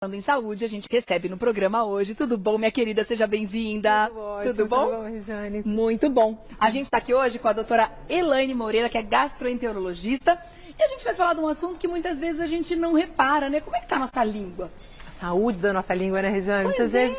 Falando em saúde, a gente recebe no programa hoje. Tudo bom, minha querida? Seja bem-vinda. Tudo bom, Regiane? Muito bom. A gente está aqui hoje com a doutora Elaine Moreira, que é gastroenterologista. E a gente vai falar de um assunto que muitas vezes a gente não repara, né? Como é que tá a nossa língua? A saúde da nossa língua, né, Regiane? Muitas vezes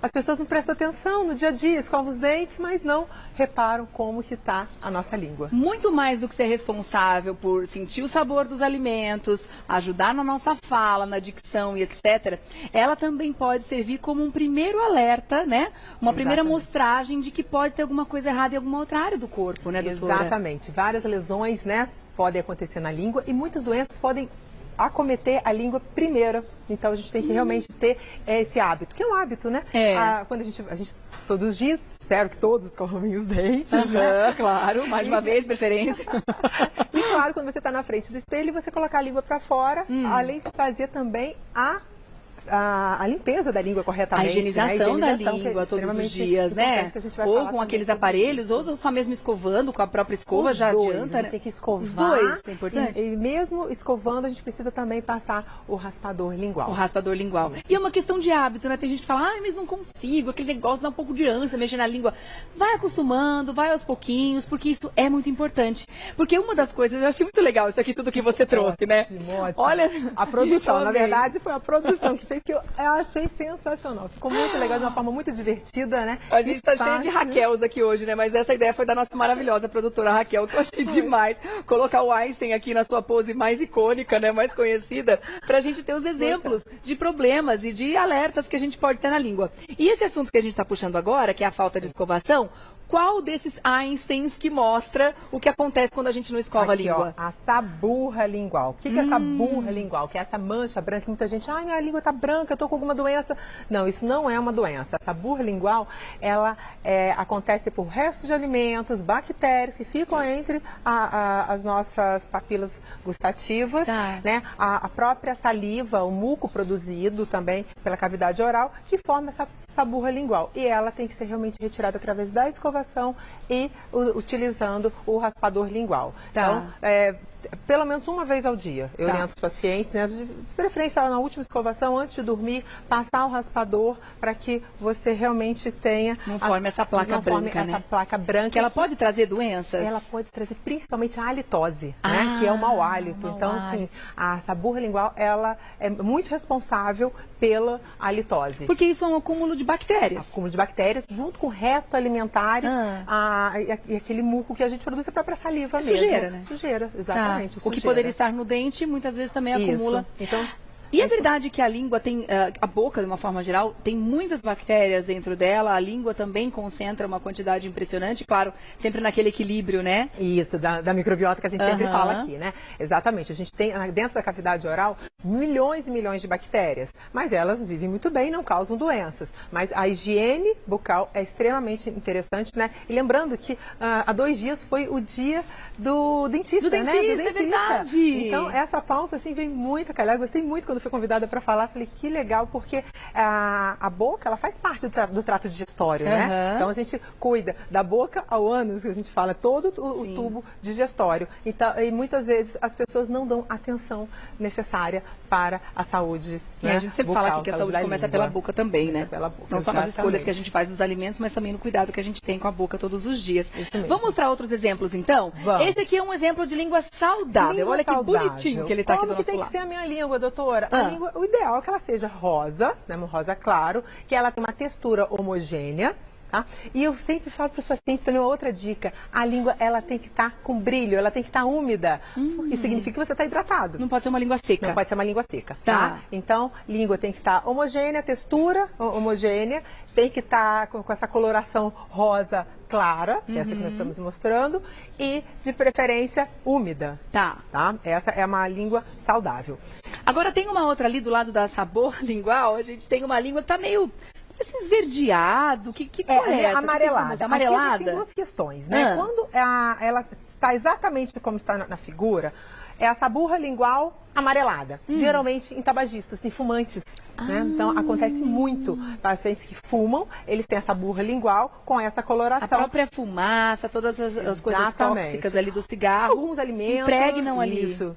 as pessoas não prestam atenção no dia a dia, escovam os dentes, mas não reparam como que tá a nossa língua. Muito mais do que ser responsável por sentir o sabor dos alimentos, ajudar na nossa fala, na dicção e etc., ela também pode servir como um primeiro alerta, né? Uma primeira mostragem de que pode ter alguma coisa errada em alguma outra área do corpo, né, doutora? Exatamente. Várias lesões, né, podem acontecer na língua e muitas doenças podem acometer a língua primeiro. Então a gente tem que realmente ter esse hábito, que é um hábito, né? Quando a gente todos os dias, espero que todos escovem os dentes, né? Claro, mais uma vez, preferência. E claro, quando você está na frente do espelho, você colocar a língua para fora, além de fazer também a limpeza da língua corretamente. A higienização, né? Da língua todos os dias, né? Ou com aqueles aparelhos, ou só mesmo escovando com a própria escova, os já dois, adianta, a né? gente tem que escovar. Os dois, é importante. E mesmo escovando, a gente precisa também passar o raspador lingual. O raspador lingual. E é uma questão de hábito, né? Tem gente que fala, mas não consigo, aquele negócio dá um pouco de ânsia, mexer na língua. Vai acostumando, vai aos pouquinhos, porque isso é muito importante. Porque uma das coisas, eu achei muito legal isso aqui, tudo que você trouxe, né? Ótimo. Olha, a produção, na verdade, foi a produção que fez que eu achei sensacional. Ficou muito legal, de uma forma muito divertida, né? A gente tá cheio de Raquels aqui hoje, né? Mas essa ideia foi da nossa maravilhosa produtora Raquel, que eu achei demais. Colocar o Einstein aqui na sua pose mais icônica, né? Mais conhecida, pra gente ter os exemplos de problemas e de alertas que a gente pode ter na língua. E esse assunto que a gente tá puxando agora, que é a falta de escovação, qual desses Einsteins que mostra o que acontece quando a gente não escova a língua? Ó, a saburra lingual. O que é essa burra lingual? Que é essa mancha branca que muita gente, minha língua tá branca, eu tô com alguma doença. Não, isso não é uma doença. Essa burra lingual, ela acontece por restos de alimentos, bactérias que ficam entre as nossas papilas gustativas, né? A própria saliva, o muco produzido também pela cavidade oral, que forma essa burra lingual. E ela tem que ser realmente retirada através da escovação e utilizando o raspador lingual. Então, pelo menos uma vez ao dia, eu oriento os pacientes, né, de preferência na última escovação, antes de dormir, passar o raspador para que você realmente tenha... Não forme essa placa branca, né? Essa placa branca. Que ela pode trazer doenças? Ela pode trazer principalmente a halitose, né, que é o mau hálito. Então, assim, essa burra lingual, ela é muito responsável pela halitose. Porque isso é um acúmulo de bactérias. Acúmulo de bactérias, junto com restos alimentares e aquele muco que a gente produz, a própria saliva mesmo. Sujeira, né? Sujeira, exatamente. O que poderia estar no dente, muitas vezes também acumula. Então, e é verdade que a língua tem, a boca, de uma forma geral, tem muitas bactérias dentro dela, a língua também concentra uma quantidade impressionante, claro, sempre naquele equilíbrio, né? Isso, da microbiota que a gente sempre fala aqui, né? Exatamente, a gente tem dentro da cavidade oral milhões e milhões de bactérias, mas elas vivem muito bem e não causam doenças. Mas a higiene bucal é extremamente interessante, né? E lembrando que há 2 dias foi o dia do dentista, né? Do dentista, é verdade! Então, essa pauta, assim, vem muito a calhar. Eu gostei muito quando fui convidada para falar. Falei, que legal, porque a boca, ela faz parte do trato digestório, né? Então, a gente cuida da boca ao ânus, que a gente fala, todo o tubo digestório. Então, e muitas vezes as pessoas não dão atenção necessária para a saúde, né? A gente sempre fala aqui que a saúde começa pela boca também, né? Pela boca, não só nas escolhas que a gente faz dos alimentos, mas também no cuidado que a gente tem com a boca todos os dias. Vamos mostrar outros exemplos, então? Vamos. Esse aqui é um exemplo de língua saudável. Olha que bonitinho que ele está aqui do nosso lado. Como que tem que ser a minha língua, doutora? A língua, o ideal é que ela seja rosa, né? Um rosa claro, que ela tenha uma textura homogênea. Tá? E eu sempre falo para os pacientes também uma outra dica. A língua, ela tem que estar com brilho, ela tem que estar úmida. Isso significa que você está hidratado. Não pode ser uma língua seca. Não pode ser uma língua seca, tá? Então, língua tem que estar homogênea, textura homogênea, tem que estar com essa coloração rosa clara, essa que nós estamos mostrando, e de preferência úmida. Tá? Essa é uma língua saudável. Agora tem uma outra ali do lado da sabor lingual, a gente tem uma língua que está meio... assim, esverdeado, que cor é essa? Amarelada. Amarelada? Aqui tem 2 questões, né? Quando ela está exatamente como está na figura, essa burra lingual amarelada, geralmente em tabagistas, em fumantes, né? Então acontece muito, pacientes que fumam, eles têm essa burra lingual com essa A coloração. própria fumaça, todas as coisas Exatamente. tóxicas ali do cigarro. Alguns alimentos, impregnam ali. Isso,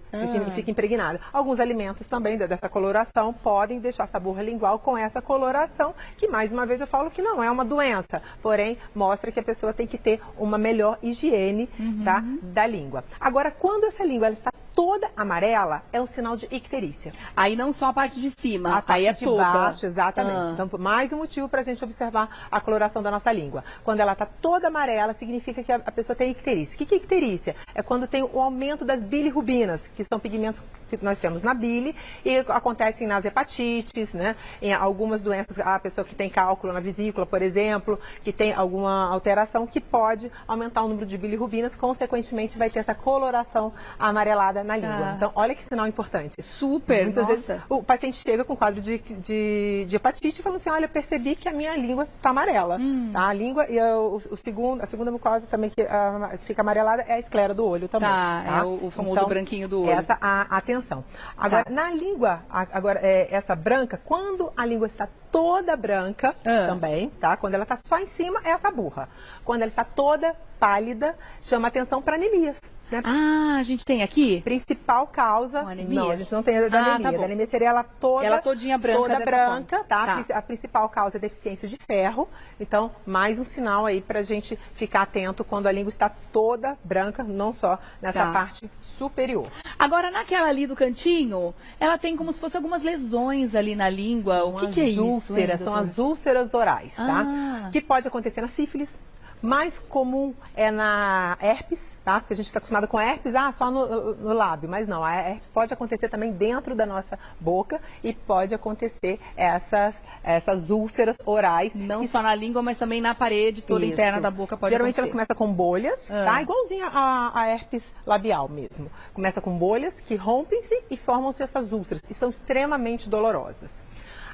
fica impregnado. Alguns alimentos também dessa coloração podem deixar essa burra lingual com essa coloração, que mais uma vez eu falo que não é uma doença, porém mostra que a pessoa tem que ter uma melhor higiene, tá, da língua. Agora, quando essa língua ela está toda amarela, é um sinal de icterícia. Aí não só a parte de cima, A parte aí é de toda. baixo, exatamente. Então, mais um motivo para a gente observar a coloração da nossa língua. Quando ela está toda amarela, significa que a pessoa tem icterícia. O que é icterícia? É quando tem o aumento das bilirrubinas, que são pigmentos que nós temos na bile e acontecem nas hepatites, né? Em algumas doenças, a pessoa que tem cálculo na vesícula, por exemplo, que tem alguma alteração que pode aumentar o número de bilirrubinas, consequentemente vai ter essa coloração amarelada na língua. Então, olha que sinal importante. Super, Muitas nossa. vezes o paciente chega com quadro de hepatite falando assim, olha, eu percebi que a minha língua está amarela. Tá? A língua e a segunda mucosa também que fica amarelada é a esclera do olho também. Tá, tá? é o famoso Então, branquinho do olho. Essa a atenção. Agora, Tá. na língua, essa branca, quando a língua está toda branca também, tá? Quando ela está só em cima, é essa burra. Quando ela está toda pálida, chama atenção para anemias. Né? Ah, a gente tem aqui? Principal causa. Uma anemia? Não, a gente não tem a da anemia. Tá bom. A anemia seria ela toda. Ela todinha branca. Toda dessa branca, forma. tá? A principal causa é deficiência de ferro. Então, mais um sinal aí pra gente ficar atento quando a língua está toda branca, não só nessa Tá. parte superior. Agora, naquela ali do cantinho, ela tem como se fosse algumas lesões ali na língua. O que é isso? Úlceras, hein, são doutora? as úlceras orais, tá? Ah. Que pode acontecer na sífilis. Mais comum é na herpes, tá? Porque a gente está acostumado com herpes, só no lábio, mas não, a herpes pode acontecer também dentro da nossa boca e pode acontecer essas úlceras orais. Não só na língua, mas também na parede toda Isso. interna da boca pode Geralmente ela acontecer. começa com bolhas, tá? Igualzinha a herpes labial mesmo. Começa com bolhas que rompem-se e formam-se essas úlceras e são extremamente dolorosas.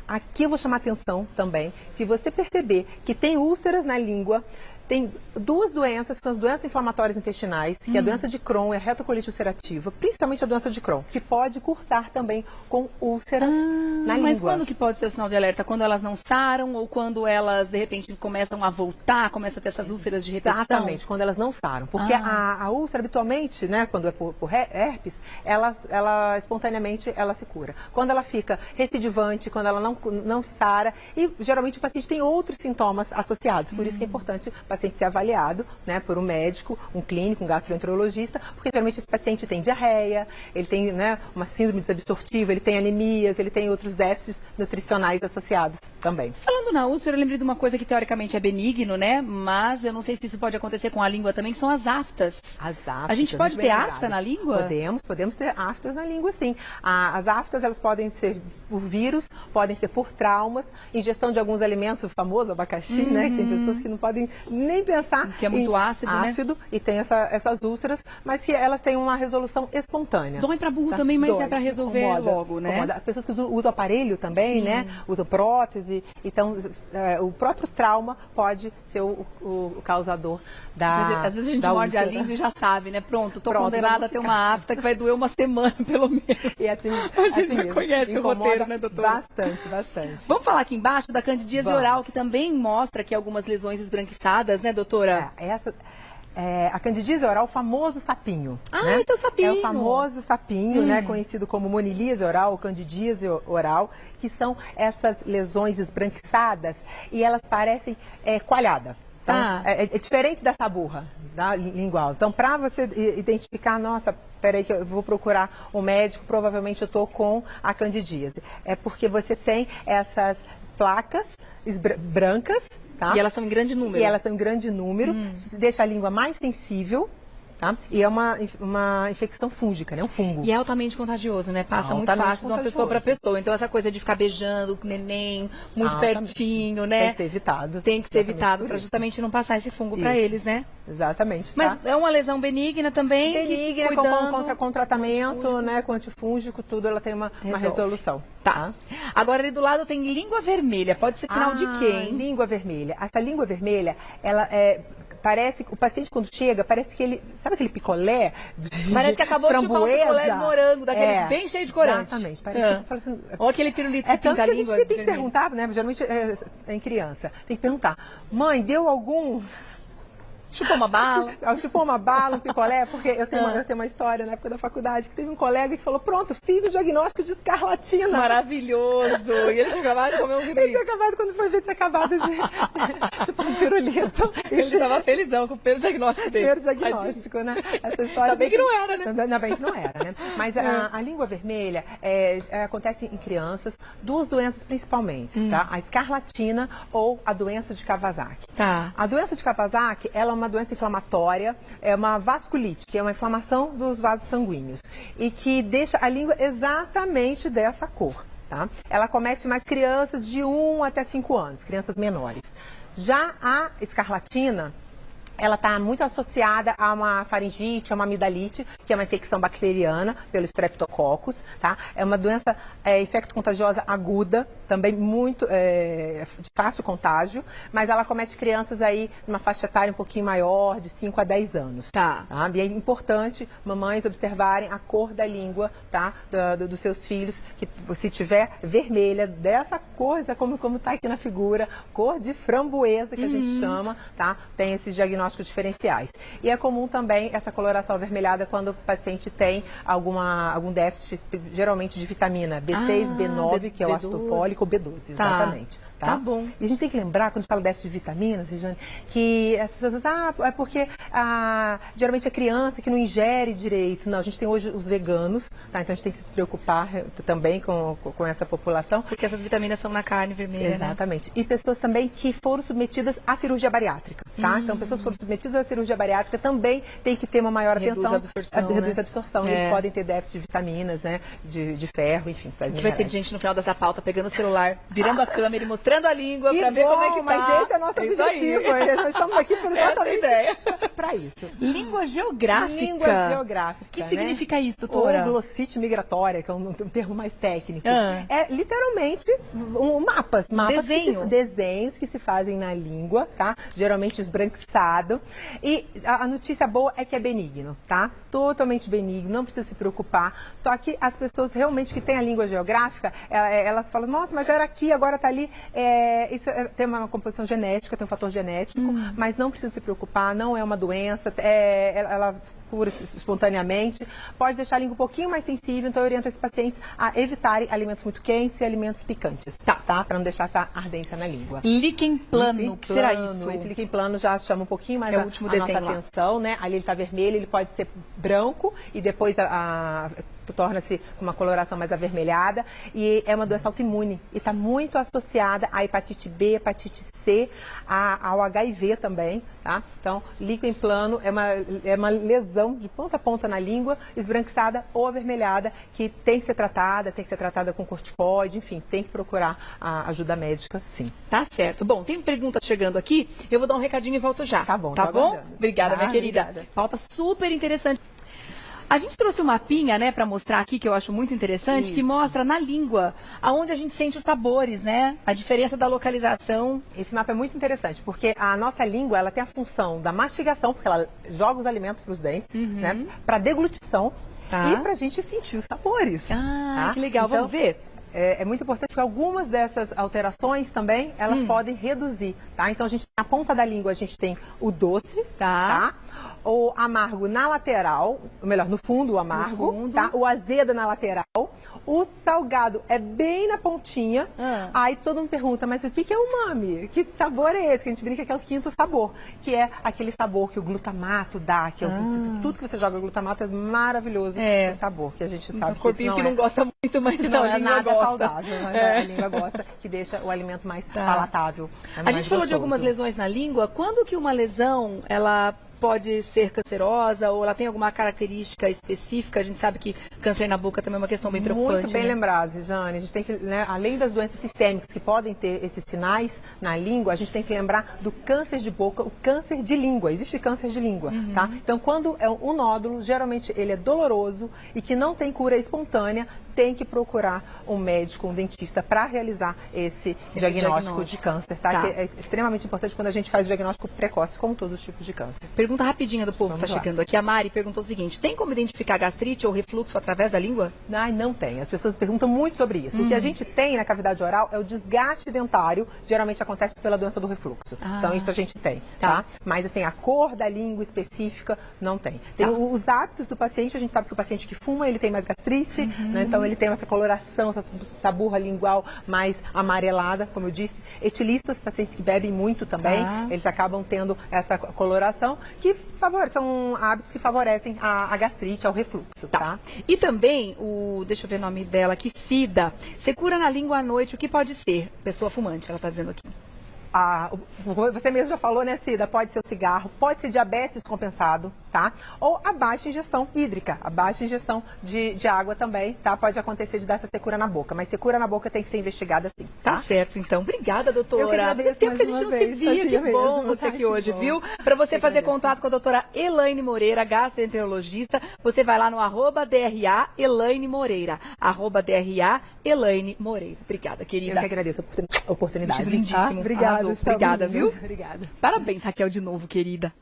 Aqui eu vou chamar atenção também, se você perceber que tem úlceras na língua, tem duas doenças, que são as doenças inflamatórias intestinais, que é a doença de Crohn e a retocolite ulcerativa, principalmente a doença de Crohn, que pode cursar também com úlceras na língua. Mas quando que pode ser o sinal de alerta? Quando elas não saram ou quando elas, de repente, começam a voltar, começam a ter essas úlceras de repetição? Exatamente, quando elas não saram. Porque a úlcera, habitualmente, né, quando é por herpes, ela espontaneamente ela se cura. Quando ela fica recidivante, quando ela não sara, e geralmente o paciente tem outros sintomas associados. Por isso que é importante o paciente ser avaliado, né, por um médico, um clínico, um gastroenterologista, porque geralmente esse paciente tem diarreia, ele tem, né, uma síndrome desabsortiva, ele tem anemias, ele tem outros déficits nutricionais associados também. Falando na úlcera, eu lembrei de uma coisa que teoricamente é benigno, né? Mas eu não sei se isso pode acontecer com a língua também, que são as aftas. As aftas. A gente pode muito bem ter lembrado. afta na língua? Podemos ter aftas na língua, sim. As aftas, elas podem ser por vírus, podem ser por traumas, ingestão de alguns alimentos, o famoso abacaxi, né? Que tem pessoas que não podem nem pensar. Que é muito ácido, né? Ácido, e tem essas úlceras, mas que elas têm uma resolução espontânea. Dói pra burro tá? também, mas Dói, é pra resolver incomoda, logo, né? incomoda. Pessoas que usam aparelho também, Sim. né? Usam prótese. Então, o próprio trauma pode ser o causador da Às vezes a gente da morde a úlcera. língua e já sabe, né? Pronto, tô Pronto, condenada já a ter vou uma afta que vai doer uma semana, pelo menos. E assim, A gente assim já mesmo, conhece o incomoda roteiro, né, doutora? Bastante. Vamos falar aqui embaixo da candidíase Vamos. oral, que também mostra aqui algumas lesões esbranquiçadas, né, doutora? A candidíase oral, o famoso sapinho. Ah, né? esse é o sapinho. É o famoso sapinho, né? Conhecido como monilíase oral ou candidíase oral, que são essas lesões esbranquiçadas e elas parecem coalhada. Então, é diferente dessa burra da lingual. Então, para você identificar, nossa, peraí que eu vou procurar um médico, provavelmente eu estou com a candidíase. É porque você tem essas placas brancas, tá? E elas são em grande número. E elas são em grande número, deixa a língua mais sensível, tá? E é uma infecção fúngica, né? Um fungo. E é altamente contagioso, né? Passa muito Altamente fácil de uma pessoa para pessoa. Então, essa coisa de ficar beijando o neném muito pertinho, né? Tem que ser evitado. Tem que ser Exatamente evitado por para isso. justamente não passar esse fungo para Isso. eles, né? Exatamente, tá? Mas é uma lesão benigna também. Benigna, que, cuidando, com tratamento, né? Com antifúngico, tudo, ela tem uma resolução. Tá. Agora, ali do lado tem língua vermelha. Pode ser sinal de quê, hein? Língua vermelha. Essa língua vermelha, ela parece, o paciente quando chega, parece que ele, sabe aquele picolé de Parece que acabou de chupar um picolé de morango, daqueles É, bem cheio de corante. Exatamente. Parece, fala assim, Ou aquele pirulito é que pinta tanto a que a gente língua. tem que vermelho. perguntar, né? Geralmente em criança. Tem que perguntar, mãe, deu algum... Chupou uma bala. Chupou uma bala, um picolé, porque eu tenho uma história na época da faculdade que teve um colega que falou, pronto, fiz o diagnóstico de escarlatina. Maravilhoso. E ele tinha acabado de comer um Ele pirulito. tinha acabado, quando foi ver, tinha acabado de chupar um pirulito. Ele estava felizão com o primeiro diagnóstico dele. Primeiro diagnóstico, né? Essa história... Ainda bem que não era, né? Ainda bem que não era, né? Mas a língua vermelha acontece em crianças, duas doenças principalmente, tá? A escarlatina ou a doença de Kawasaki. Tá. A doença de Kawasaki, ela é uma doença inflamatória, é uma vasculite, que é uma inflamação dos vasos sanguíneos e que deixa a língua exatamente dessa cor, tá? Ela comete mais crianças de 1 até 5 anos, crianças menores. Já a escarlatina, ela está muito associada a uma faringite, a uma amidalite, que é uma infecção bacteriana pelo Streptococcus, tá? É uma doença infecto-contagiosa aguda, também muito de fácil contágio, mas ela comete crianças aí numa faixa etária um pouquinho maior, de 5 a 10 anos. Tá. E é importante mamães observarem a cor da língua, tá? Dos seus filhos, que se tiver vermelha, dessa cor, como está aqui na figura, cor de framboesa, que a gente chama, tá? Tem esses diagnósticos diferenciais. E é comum também essa coloração avermelhada quando o paciente tem algum déficit, geralmente de vitamina B6, B9, que é o ácido fólico, ou B12, exatamente. Tá bom. E a gente tem que lembrar, quando a gente fala déficit de vitaminas, Regiane, que as pessoas dizem, é porque geralmente é criança que não ingere direito. Não, a gente tem hoje os veganos, tá? Então a gente tem que se preocupar também com essa população. Porque essas vitaminas estão na carne vermelha, exatamente. Né? E pessoas também que foram submetidas à cirurgia bariátrica, tá? Então pessoas que foram submetidas à cirurgia bariátrica também tem que ter uma maior atenção. Reduz a absorção. Eles podem ter déficit de vitaminas, né? De ferro, enfim. Que vai ter gente no final dessa pauta pegando o celular, virando a câmera e mostrando a língua para ver como é que tá. Mas esse é o nosso objetivo. Nós estamos aqui por exatamente para isso. Língua geográfica. Língua geográfica. O que significa isso, doutora? Ou glossite migratória, que é um termo mais técnico. É literalmente mapas. Desenhos que se fazem na língua, tá? Geralmente esbranquiçado. E a notícia boa é que é benigno, tá? Totalmente benigno, não precisa se preocupar. Só que as pessoas realmente que têm a língua geográfica, elas falam, nossa, mas era aqui, agora tá ali. Isso tem uma composição genética, tem um fator genético, mas não precisa se preocupar, não é uma doença, ela cura espontaneamente. Pode deixar a língua um pouquinho mais sensível, então eu oriento esses pacientes a evitarem alimentos muito quentes e alimentos picantes, tá? Para não deixar essa ardência na língua. Líquen plano, o que será isso? Esse líquen plano já chama um pouquinho mais o último desenho nossa atenção, né? Ali ele está vermelho, ele pode ser branco e depois torna-se com uma coloração mais avermelhada e é uma doença autoimune e está muito associada à hepatite B, hepatite C, ao HIV também, tá? Então, líquen plano é uma lesão de ponta a ponta na língua, esbranquiçada ou avermelhada, que tem que ser tratada com corticoide, enfim, tem que procurar a ajuda médica, sim. Tá certo. Bom, tem pergunta chegando aqui, eu vou dar um recadinho e volto já. Tá bom, tá bom? Obrigada, minha querida. Obrigada. Pauta super interessante. A gente trouxe um mapinha, né, para mostrar aqui, que eu acho muito interessante, que mostra na língua aonde a gente sente os sabores, né? A diferença da localização. Esse mapa é muito interessante, porque a nossa língua, ela tem a função da mastigação, porque ela joga os alimentos para os dentes, né? Para deglutição e para a gente sentir os sabores. Ah, tá? Que legal. Então, vamos ver? É muito importante porque algumas dessas alterações também, elas podem reduzir, tá? Então, na ponta da língua, a gente tem o doce, tá? O amargo na lateral, ou melhor, no fundo o amargo, tá? O azedo na lateral, o salgado é bem na pontinha. Aí todo mundo pergunta, mas o que é umami? Que sabor é esse? Que a gente brinca que é o quinto sabor, que é aquele sabor que o glutamato dá, que é tudo que você joga glutamato é maravilhoso, esse sabor, que a gente sabe que corpinho que não gosta muito, mas não é nada gosta. saudável, mas a língua gosta, que deixa o alimento mais palatável. A gente falou de algumas lesões na língua. Quando que uma lesão, ela pode ser cancerosa ou ela tem alguma característica específica? A gente sabe que câncer na boca também é uma questão bem preocupante. Muito bem lembrado, Regiane. A gente tem que, né, além das doenças sistêmicas que podem ter esses sinais na língua, a gente tem que lembrar do câncer de boca, o câncer de língua. Existe câncer de língua, tá? Então, quando é um nódulo, geralmente ele é doloroso e que não tem cura espontânea, tem que procurar um médico, um dentista para realizar esse diagnóstico de câncer, tá? Que é extremamente importante quando a gente faz o diagnóstico precoce, como todos os tipos de câncer. Pergunta rapidinha do povo que está chegando aqui. A Mari perguntou o seguinte: tem como identificar gastrite ou refluxo através da língua? Não tem. As pessoas perguntam muito sobre isso. O que a gente tem na cavidade oral é o desgaste dentário, geralmente acontece pela doença do refluxo. Então isso a gente tem, tá? Mas assim, a cor da língua específica não tem. Tem os hábitos do paciente, a gente sabe que o paciente que fuma, ele tem mais gastrite, né? Então ele tem essa coloração, essa burra lingual mais amarelada, como eu disse. Etilistas, pacientes que bebem muito também, eles acabam tendo essa coloração, que são hábitos que favorecem a gastrite, ao refluxo, tá? E também, deixa eu ver o nome dela aqui, Cida. Secura na língua à noite, o que pode ser? Pessoa fumante, ela está dizendo aqui. Você mesmo já falou, né, Cida? Pode ser o cigarro, pode ser diabetes descompensado, tá? Ou a baixa ingestão hídrica, a baixa ingestão de água também, tá? Pode acontecer de dar essa secura na boca, mas secura na boca tem que ser investigada sim, tá? Tá certo, então. Obrigada, doutora. Eu que agradeço. Tempo que a gente não se via, que bom você aqui hoje, viu? Para você fazer contato com a doutora Elaine Moreira, gastroenterologista, você vai lá no @DRA Elaine Moreira, @DRA Elaine Moreira. Obrigada, querida. Eu que agradeço a oportunidade. Lindíssimo. Obrigada, Obrigada, viu? Obrigada. Parabéns, Raquel, de novo, querida.